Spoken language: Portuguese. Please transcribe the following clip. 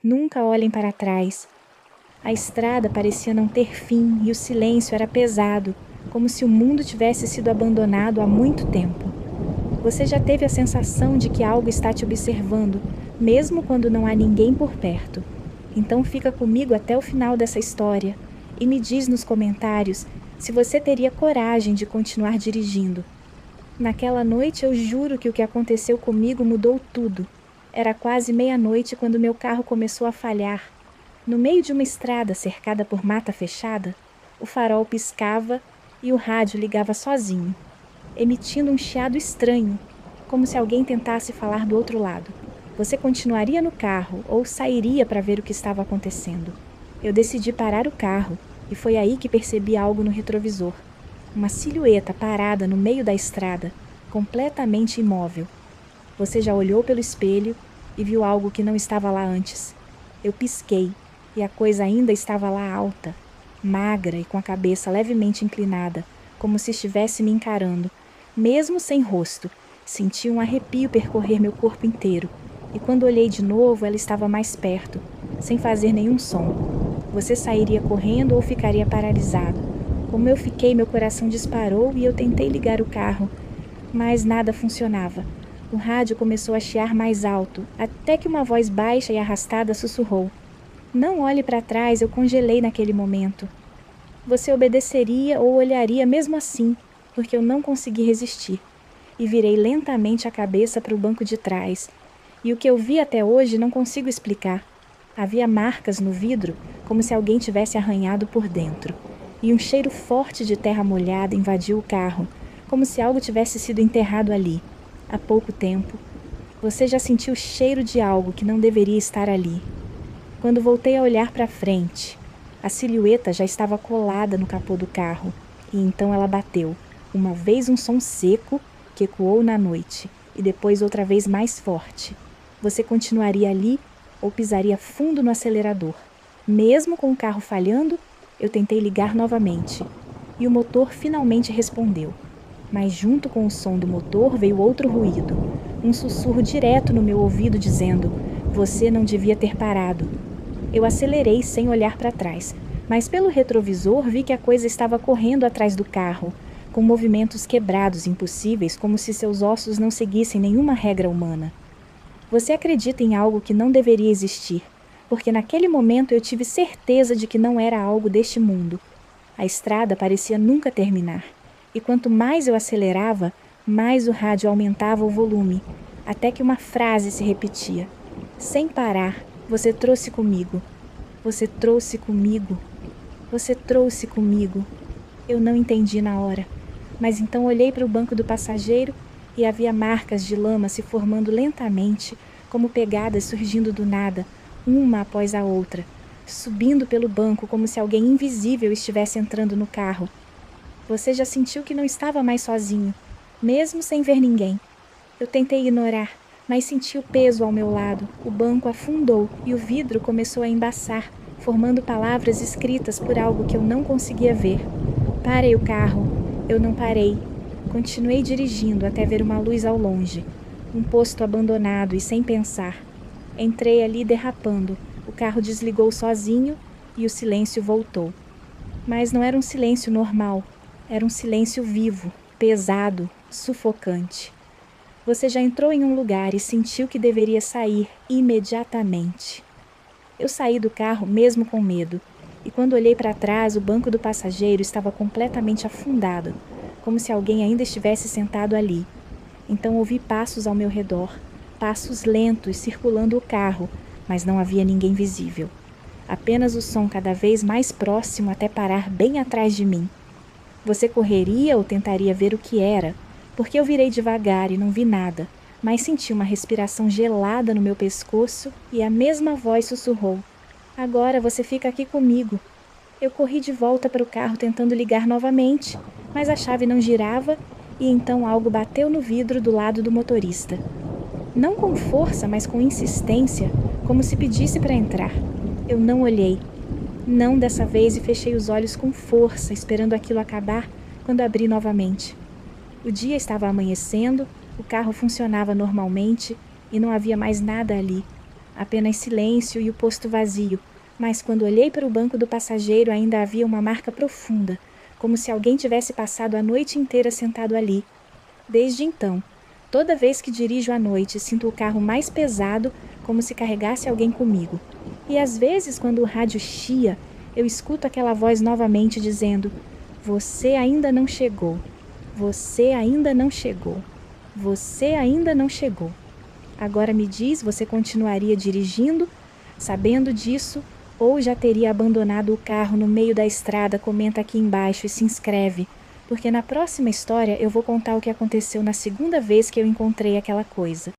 Nunca olhem para trás. A estrada parecia não ter fim e o silêncio era pesado, como se o mundo tivesse sido abandonado há muito tempo. Você já teve a sensação de que algo está te observando, mesmo quando não há ninguém por perto. Então fica comigo até o final dessa história e me diz nos comentários se você teria coragem de continuar dirigindo. Naquela noite eu juro que o que aconteceu comigo mudou tudo. Era quase meia-noite quando meu carro começou a falhar. No meio de uma estrada cercada por mata fechada, o farol piscava e o rádio ligava sozinho, emitindo um chiado estranho, como se alguém tentasse falar do outro lado. Você continuaria no carro ou sairia para ver o que estava acontecendo? Eu decidi parar o carro e foi aí que percebi algo no retrovisor. Uma silhueta parada no meio da estrada, completamente imóvel. Você já olhou pelo espelho e viu algo que não estava lá antes. Eu pisquei e a coisa ainda estava lá alta, magra e com a cabeça levemente inclinada, como se estivesse me encarando. Mesmo sem rosto, senti um arrepio percorrer meu corpo inteiro. E quando olhei de novo, ela estava mais perto, sem fazer nenhum som. Você sairia correndo ou ficaria paralisado? Como eu fiquei, meu coração disparou e eu tentei ligar o carro, mas nada funcionava. O rádio começou a chiar mais alto, até que uma voz baixa e arrastada sussurrou. Não olhe para trás, eu congelei naquele momento. Você obedeceria ou olharia mesmo assim, porque eu não consegui resistir. E virei lentamente a cabeça para o banco de trás. E o que eu vi até hoje não consigo explicar. Havia marcas no vidro, como se alguém tivesse arranhado por dentro. E um cheiro forte de terra molhada invadiu o carro, como se algo tivesse sido enterrado ali, há pouco tempo. Você já sentiu o cheiro de algo que não deveria estar ali. Quando voltei a olhar para frente, a silhueta já estava colada no capô do carro, e então ela bateu, uma vez um som seco que ecoou na noite, e depois outra vez mais forte. Você continuaria ali ou pisaria fundo no acelerador? Mesmo com o carro falhando, eu tentei ligar novamente, e o motor finalmente respondeu. Mas junto com o som do motor veio outro ruído, um sussurro direto no meu ouvido dizendo: você não devia ter parado. Eu acelerei sem olhar para trás, mas pelo retrovisor vi que a coisa estava correndo atrás do carro, com movimentos quebrados impossíveis, como se seus ossos não seguissem nenhuma regra humana. Você acredita em algo que não deveria existir, porque naquele momento eu tive certeza de que não era algo deste mundo. A estrada parecia nunca terminar, e quanto mais eu acelerava, mais o rádio aumentava o volume, até que uma frase se repetia. Sem parar, você trouxe comigo. Você trouxe comigo. Você trouxe comigo. Eu não entendi na hora, mas então olhei para o banco do passageiro e havia marcas de lama se formando lentamente, como pegadas surgindo do nada, uma após a outra, subindo pelo banco como se alguém invisível estivesse entrando no carro. Você já sentiu que não estava mais sozinho, mesmo sem ver ninguém. Eu tentei ignorar, mas senti o peso ao meu lado. O banco afundou e o vidro começou a embaçar, formando palavras escritas por algo que eu não conseguia ver. Parei o carro. Eu não parei. Continuei dirigindo até ver uma luz ao longe. Um posto abandonado e sem pensar. Entrei ali derrapando. O carro desligou sozinho e o silêncio voltou. Mas não era um silêncio normal. Era um silêncio vivo, pesado, sufocante. Você já entrou em um lugar e sentiu que deveria sair imediatamente. Eu saí do carro mesmo com medo, e quando olhei para trás, o banco do passageiro estava completamente afundado, como se alguém ainda estivesse sentado ali. Então ouvi passos ao meu redor, passos lentos circulando o carro, mas não havia ninguém visível. Apenas o som cada vez mais próximo até parar bem atrás de mim. Você correria ou tentaria ver o que era? Porque eu virei devagar e não vi nada, mas senti uma respiração gelada no meu pescoço e a mesma voz sussurrou: agora você fica aqui comigo. Eu corri de volta para o carro tentando ligar novamente, mas a chave não girava e então algo bateu no vidro do lado do motorista. Não com força, mas com insistência, como se pedisse para entrar. Eu não olhei. Não dessa vez e fechei os olhos com força, esperando aquilo acabar quando abri novamente. O dia estava amanhecendo, o carro funcionava normalmente e não havia mais nada ali. apenas silêncio e o posto vazio, mas quando olhei para o banco do passageiro ainda havia uma marca profunda, como se alguém tivesse passado a noite inteira sentado ali. Desde então, toda vez que dirijo à noite, sinto o carro mais pesado, como se carregasse alguém comigo. E às vezes, quando o rádio chia, eu escuto aquela voz novamente dizendo: "Você ainda não chegou. Você ainda não chegou. Você ainda não chegou." Agora me diz, você continuaria dirigindo, sabendo disso, ou já teria abandonado o carro no meio da estrada? Comenta aqui embaixo e se inscreve, porque na próxima história eu vou contar o que aconteceu na segunda vez que eu encontrei aquela coisa.